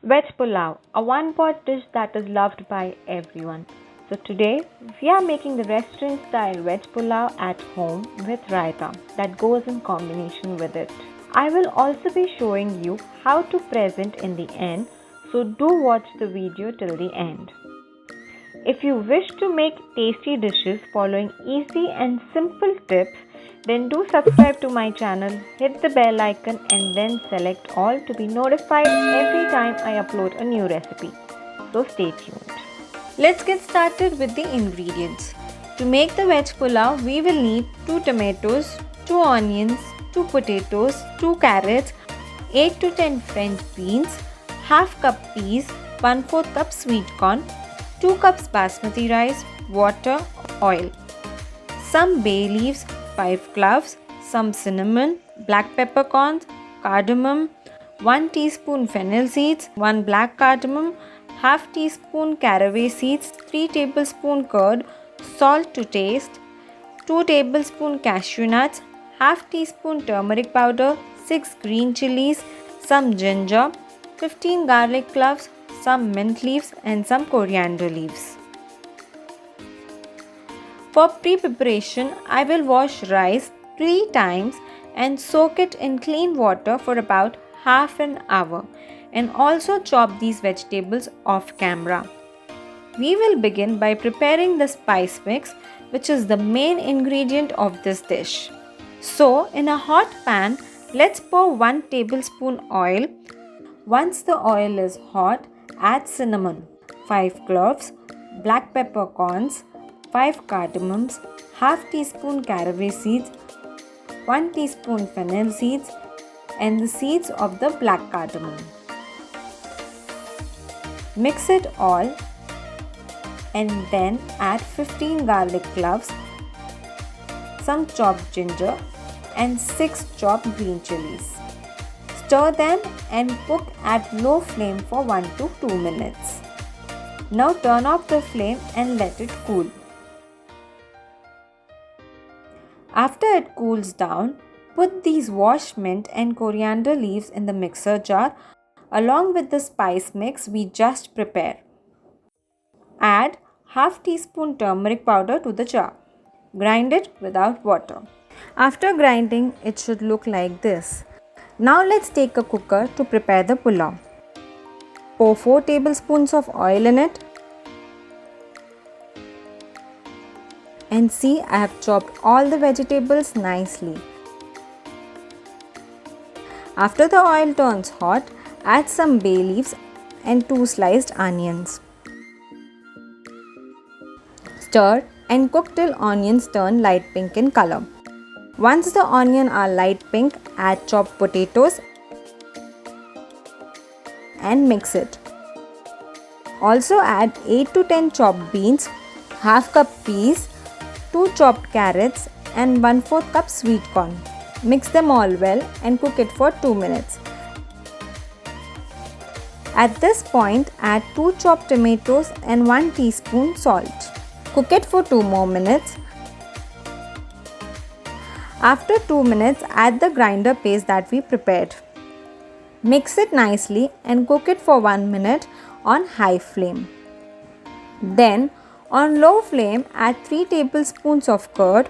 Veg Pulao, a one-pot dish that is loved by everyone. So today we are making the restaurant style Veg Pulao at home with Raita that goes in combination with it. I will also be showing you how to present in the end, so do watch the video till the end. If you wish to make tasty dishes following easy and simple tips, then do subscribe to my channel, hit the bell icon and then select all to be notified every time I upload a new recipe. So stay tuned. Let's get started with the ingredients. To make the veg pulao, we will need 2 tomatoes, 2 onions, 2 potatoes, 2 carrots, 8 to 10 French beans, half cup peas, 1/4 cup sweet corn, 2 cups basmati rice, water, oil, some bay leaves, 5 cloves, some cinnamon, black peppercorns, cardamom, 1 teaspoon fennel seeds, 1 black cardamom, half teaspoon caraway seeds, 3 tablespoon curd, salt to taste, 2 tablespoon cashew nuts, half teaspoon turmeric powder, 6 green chilies, some ginger, 15 garlic cloves, some mint leaves and some coriander leaves. For pre-preparation, I will wash rice 3 times and soak it in clean water for about half an hour and also chop these vegetables off camera. We will begin by preparing the spice mix, which is the main ingredient of this dish. So, in a hot pan, let's pour 1 tablespoon oil. Once the oil is hot, add cinnamon, 5 cloves, black peppercorns, 5 cardamoms, half teaspoon caraway seeds, 1 teaspoon fennel seeds and the seeds of the black cardamom. Mix it all and then add 15 garlic cloves, some chopped ginger and 6 chopped green chilies. Stir them and cook at low flame for 1 to 2 minutes. Now turn off the flame and let it cool. After it cools down, put these washed mint and coriander leaves in the mixer jar along with the spice mix we just prepared. Add half teaspoon turmeric powder to the jar. Grind it without water. After grinding, it should look like this. Now let's take a cooker to prepare the pulao. Pour 4 tablespoons of oil in it. And see, I have chopped all the vegetables nicely. After the oil turns hot, add some bay leaves and 2 sliced onions. Stir and cook till onions turn light pink in color. Once the onions are light pink, add chopped potatoes and mix it. Also add 8 to 10 chopped beans, half cup peas, 2 chopped carrots and 1/4 cup sweet corn. Mix them all well and cook it for 2 minutes. At this point, add 2 chopped tomatoes and 1 teaspoon salt. Cook it for 2 more minutes. After 2 minutes, add the grinder paste that we prepared. Mix it nicely and cook it for 1 minute on high flame. Then, on low flame, add 3 tablespoons of curd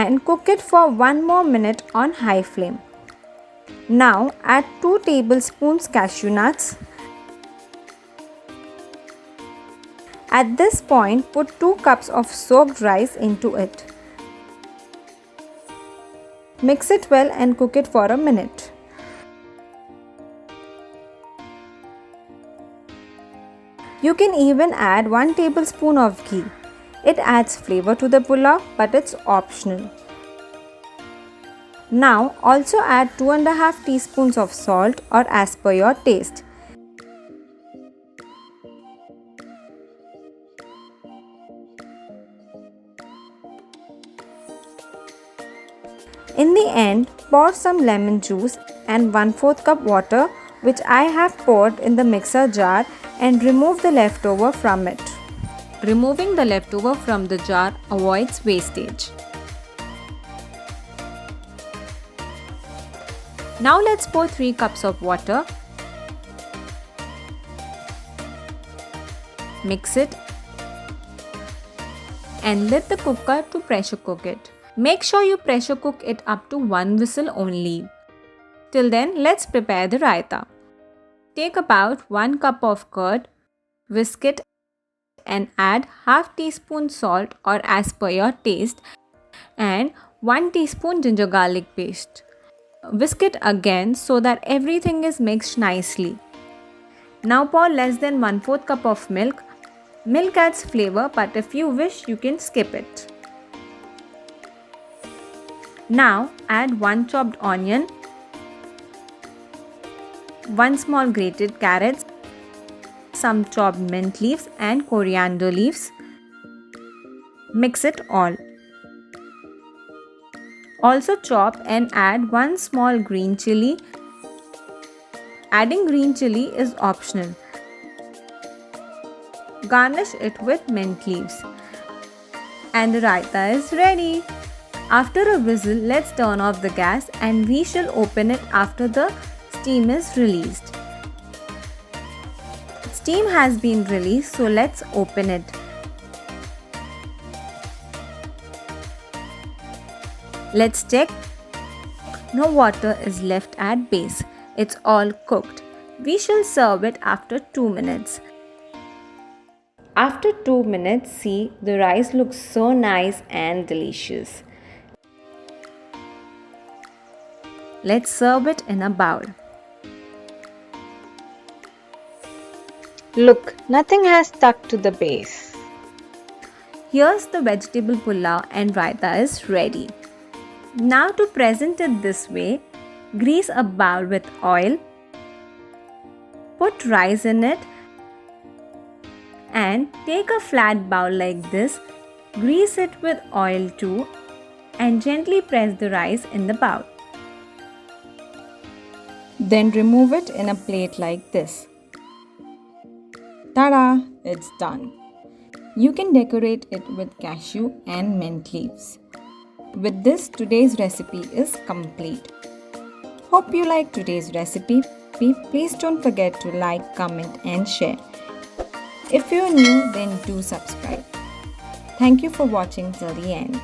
and cook it for 1 more minute on high flame. Now, add 2 tablespoons cashew nuts. At this point, put 2 cups of soaked rice into it. Mix it well and cook it for a minute. You can even add 1 tablespoon of ghee. It adds flavor to the pulao, but it's optional. Now also add 2.5 teaspoons of salt or as per your taste. In the end, pour some lemon juice and 1/4 cup water, which I have poured in the mixer jar, and remove the leftover from it. Removing the leftover from the jar avoids wastage. Now let's pour 3 cups of water. Mix it and let the cooker to pressure cook it. Make sure you pressure cook it up to 1 whistle only. Till then, let's prepare the raita. Take about 1 cup of curd, whisk it and add half teaspoon salt or as per your taste and 1 teaspoon ginger garlic paste. Whisk it again so that everything is mixed nicely. Now pour less than 1/4 cup of milk. Milk adds flavor, but if you wish, you can skip it. Now add 1 chopped onion, 1 small grated carrot, some chopped mint leaves and coriander leaves. Mix it all. Also chop and add 1 small green chili. Adding green chili is optional. Garnish it with mint leaves. And the raita is ready. After a whistle, let's turn off the gas and we shall open it after the steam is released. Steam has been released, so let's open it. Let's check. No water is left at base. It's all cooked. We shall serve it after 2 minutes. After 2 minutes, see, the rice looks so nice and delicious. Let's serve it in a bowl. Look, nothing has stuck to the base. Here's the vegetable pulao and raita is ready. Now to present it this way, grease a bowl with oil, put rice in it and take a flat bowl like this, grease it with oil too and gently press the rice in the bowl. Then remove it in a plate like this. Ta-da! It's done. You can decorate it with cashew and mint leaves. With this, today's recipe is complete. Hope you like today's recipe. Please don't forget to like, comment and share. If you're new, then do subscribe. Thank you for watching till the end.